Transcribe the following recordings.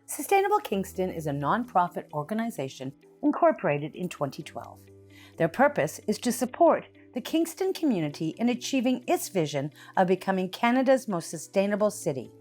Sustainable Kingston is a nonprofit organization incorporated in 2012. Their purpose is to support the Kingston community in achieving its vision of becoming Canada's most sustainable city.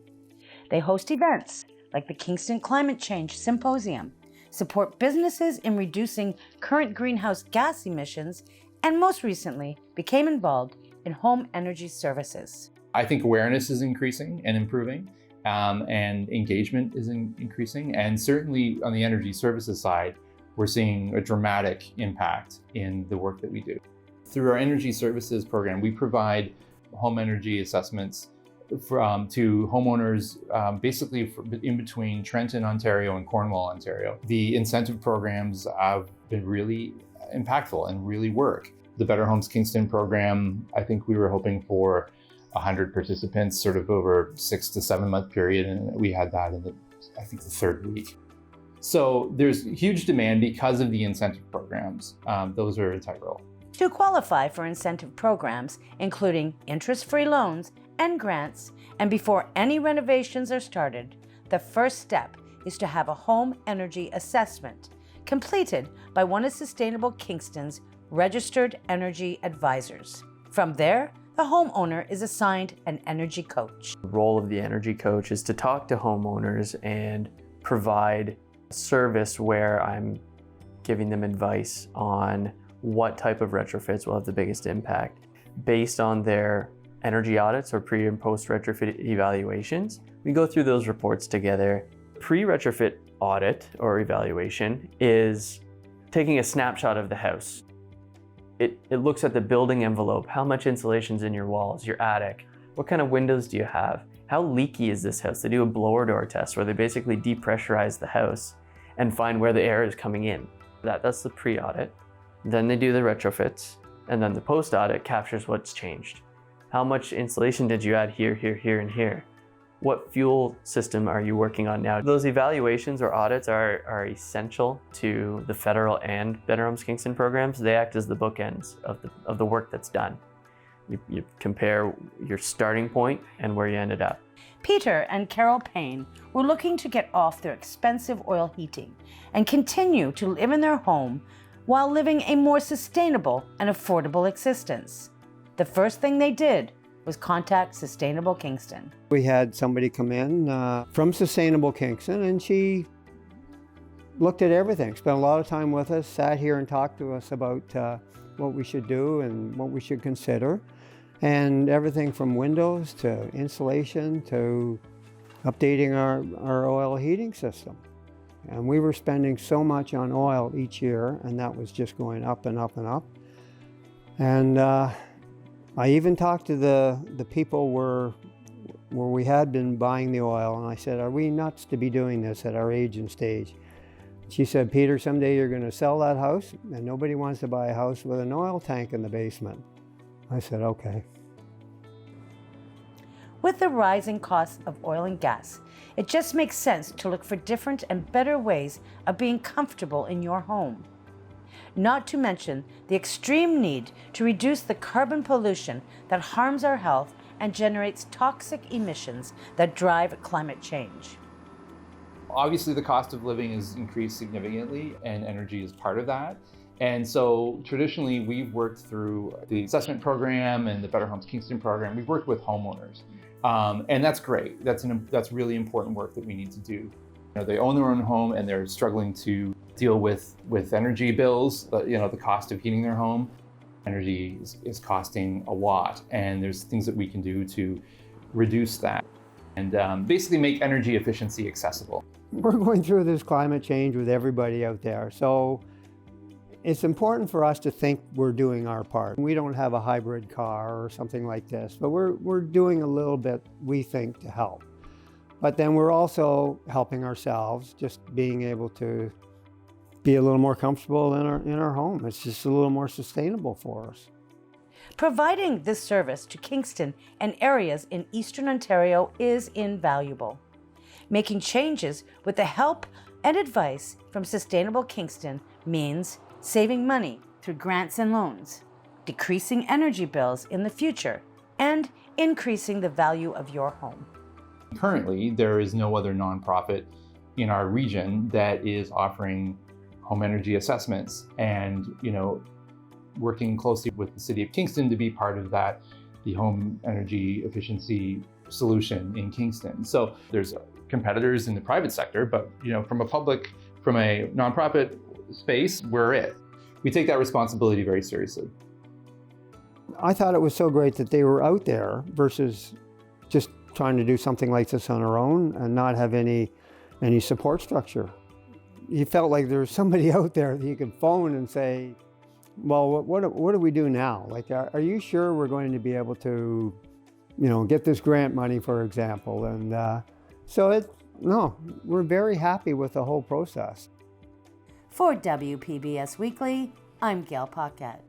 They host events like the Kingston Climate Change Symposium, support businesses in reducing current greenhouse gas emissions, and most recently became involved in home energy services. I think awareness is increasing and improving, and engagement is increasing. And certainly on the energy services side, we're seeing a dramatic impact in the work that we do. Through our energy services program, we provide home energy assessments to homeowners basically in between Trenton, Ontario and Cornwall, Ontario. The incentive programs have been really impactful and really work. The Better Homes Kingston program, I think we were hoping for 100 participants sort of over 6 to 7 month period, and we had that in the third week. So there's huge demand because of the incentive programs. Those are integral. To qualify for incentive programs, including interest-free loans and grants, and before any renovations are started, the first step is to have a home energy assessment completed by one of Sustainable Kingston's registered energy advisors. From there, the homeowner is assigned an energy coach. The role of the energy coach is to talk to homeowners and provide a service where I'm giving them advice on what type of retrofits will have the biggest impact. Based on their energy audits or pre and post retrofit evaluations, we go through those reports together. Pre-retrofit audit or evaluation is taking a snapshot of the house. It looks at the building envelope, how much insulation's in your walls, your attic, what kind of windows do you have, how leaky is this house? They do a blower door test where they basically depressurize the house and find where the air is coming in. That's the pre-audit. Then they do the retrofits, and then the post-audit captures what's changed. How much insulation did you add here, here, here, and here? What fuel system are you working on now? Those evaluations or audits are essential to the federal and Better Homes Kingston programs. They act as the bookends of the work that's done. You compare your starting point and where you ended up. Peter and Carol Payne were looking to get off their expensive oil heating and continue to live in their home while living a more sustainable and affordable existence. The first thing they did was contact Sustainable Kingston. We had somebody come in from Sustainable Kingston, and she looked at everything, spent a lot of time with us, sat here and talked to us about what we should do and what we should consider, and everything from windows to insulation to updating our oil heating system. And we were spending so much on oil each year, and that was just going up and up and up. And I even talked to the people where we had been buying the oil, and I said, are we nuts to be doing this at our age and stage? She said, Peter, someday you're going to sell that house, and nobody wants to buy a house with an oil tank in the basement. I said, okay. With the rising costs of oil and gas, it just makes sense to look for different and better ways of being comfortable in your home. Not to mention the extreme need to reduce the carbon pollution that harms our health and generates toxic emissions that drive climate change. Obviously, the cost of living has increased significantly, and energy is part of that. And so traditionally, we've worked through the assessment program and the Better Homes Kingston program. We've worked with homeowners, and that's great. That's really important work that we need to do. You know, they own their own home and they're struggling to deal with energy bills, the cost of heating their home. Energy is costing a lot, and there's things that we can do to reduce that and basically make energy efficiency accessible. We're going through this climate change with everybody out there, so it's important for us to think we're doing our part. We don't have a hybrid car or something like this, but we're doing a little bit, we think, to help. But then we're also helping ourselves, just being able to be a little more comfortable in our home. It's just a little more sustainable for us. Providing this service to Kingston and areas in Eastern Ontario is invaluable. Making changes with the help and advice from Sustainable Kingston means saving money through grants and loans, decreasing energy bills in the future, and increasing the value of your home. Currently, there is no other nonprofit in our region that is offering home energy assessments and, working closely with the City of Kingston to be part of that, the home energy efficiency solution in Kingston. So there's competitors in the private sector, but from a nonprofit space, we're it. We take that responsibility very seriously. I thought it was so great that they were out there versus just trying to do something like this on our own and not have any support structure. You felt like there was somebody out there that you could phone and say, well, what do we do now? Like, are you sure we're going to be able to, get this grant money, for example? And we're very happy with the whole process. For WPBS Weekly, I'm Gail Paquette.